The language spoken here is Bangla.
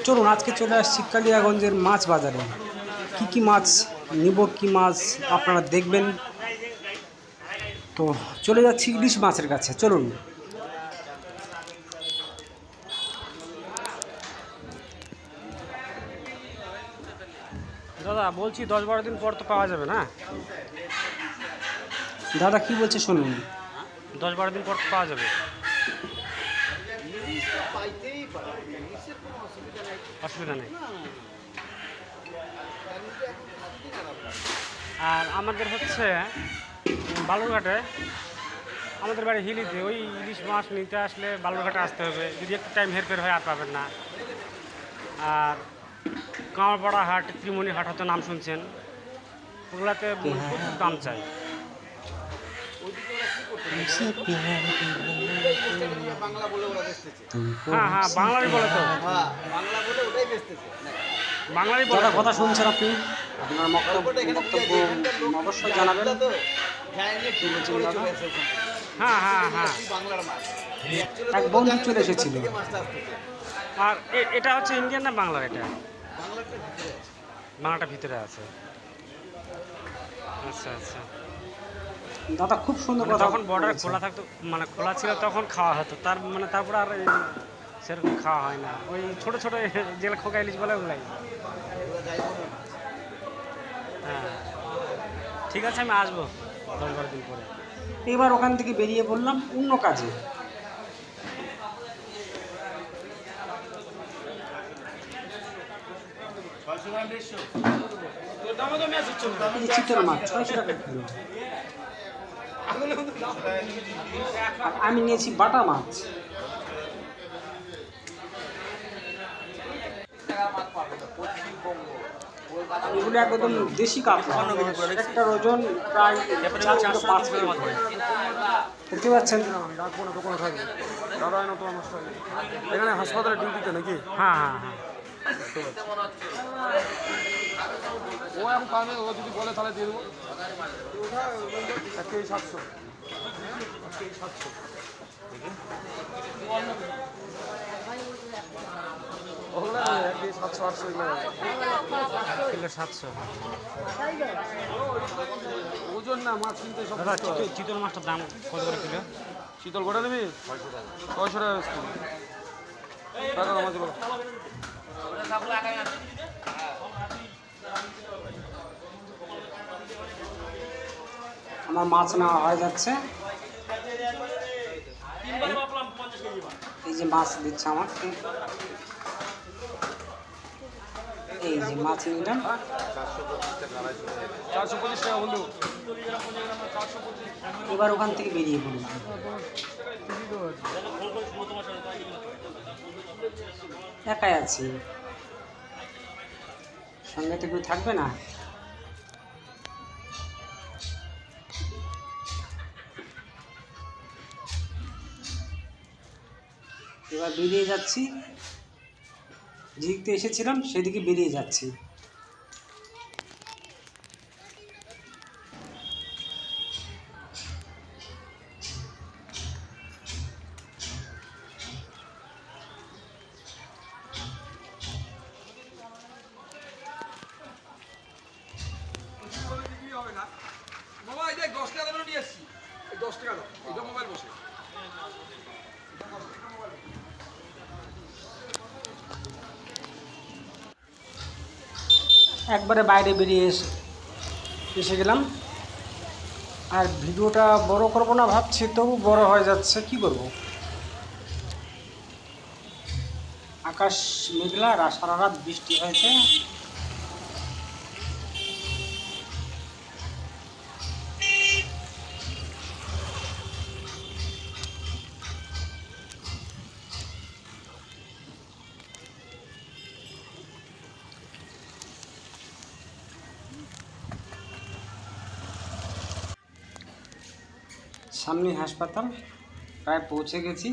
চলুন আজকে চলে আসছি কালিয়াগঞ্জের মাছ বাজারে। কি মাছ নিব, কি মাছ আপনারা দেখবেন। তো চলে যাচ্ছি ইলিশ মাছের কাছে, চলুন। দাদা বলছি 10-12 দিন পর তো পাওয়া যাবে না? দাদা কি বলছে শুনুন। 10-12 দিন পর তো পাওয়া যাবে, অসুবিধা নেই। আর আমাদের হচ্ছে বালুরঘাটে, আমাদের বাড়ি হিলিতে, ওই ইলিশ মাছ নিতে আসলে বালুরঘাটে আসতে হবে। যদি একটু টাইম হেরফের হয় আর পাবেন না। আর কামারপাড়া হাট, ত্রিমণি হাট হয়তো নাম শুনছেন, ওগুলাতে প্রচুর দাম চাই। হ্যাঁ হ্যাঁ, বাংলারই বলে তো, বাংলারই বলে। কথা শুনছেন আপনি? আপনার বক্তব্য অবশ্যই জানাবেন। হ্যাঁ হ্যাঁ হ্যাঁ, এক বন্ধু চলে এসেছিল। আর এটা হচ্ছে ইন্ডিয়ান না বাংলার? এটা বাংলাটা ভিতরে আছে। আচ্ছা আচ্ছা দাদা, খুব সুন্দর কথা। তখন বর্ডার খোলা থাকতো, মানে খোলা ছিল তখন খাওয়া হতো, তারপরে আর সেরকম খাওয়া হয় না। ওই ছোটো ছোটো যেগুলো খোকা ইলিশ বলে ওগুলাই। হ্যাঁ ঠিক আছে, আমি আসবো 10-12 দিন পরে। এবার ওখান থেকে বেরিয়ে পড়লাম অন্য কাজে। চিতল মাছ 600 টাকা কিলো। আমি নিয়েছি বাটা মাছ। এগুলো একদম দেশি কাতলা, একটার ওজন প্রায় 4-5 কিলো। দেখতে পাচ্ছেন? এখানে হাসপাতালে ডিউটিতে নাকি? হ্যাঁ হ্যাঁ হ্যাঁ, ও এখন পাবে, ও যদি বলে তাহলে দিয়ে দেবো। 1 কেজি 700, 1 কেজি 700। ওগুলো 1 কেজি 700-800 কিলো 700। ওজন না, মাছ কিনতে সব। চিতল মাছটার দাম কত করে কিলো? শীতল গোটা দেবি 600 টাকা টাকা মাছ বলো। আমার মাছ নেওয়া হয়ে যাচ্ছে। এই যে মাছ দিচ্ছে আমাকে, এই যে মাছ নিলাম 425 টাকা বন্ধু। এবার ওখান থেকে বেরিয়ে পড়লাম। একাই আছি, সঙ্গে তো কেউ থাকবে না। এবার বেরিয়ে যাচ্ছি, যেদিকে এসেছিলাম সেদিকে বেরিয়ে যাচ্ছি। বাবা এই দেখ 10 টাকা নিয়ে আসছি, এই 10 টাকা দাও, এটা মোবাইল বসে। একবারে বাইরে বেরিয়ে এসে গেলাম। আর ভিডিওটা বড় করব না ভাবছি, তবু বড় হয়ে যাচ্ছে, কি করব। আকাশ মেঘলা, সারা রাত বৃষ্টি হয়েছে। সামনে হাসপাতাল, প্রায় পৌঁছে গেছি।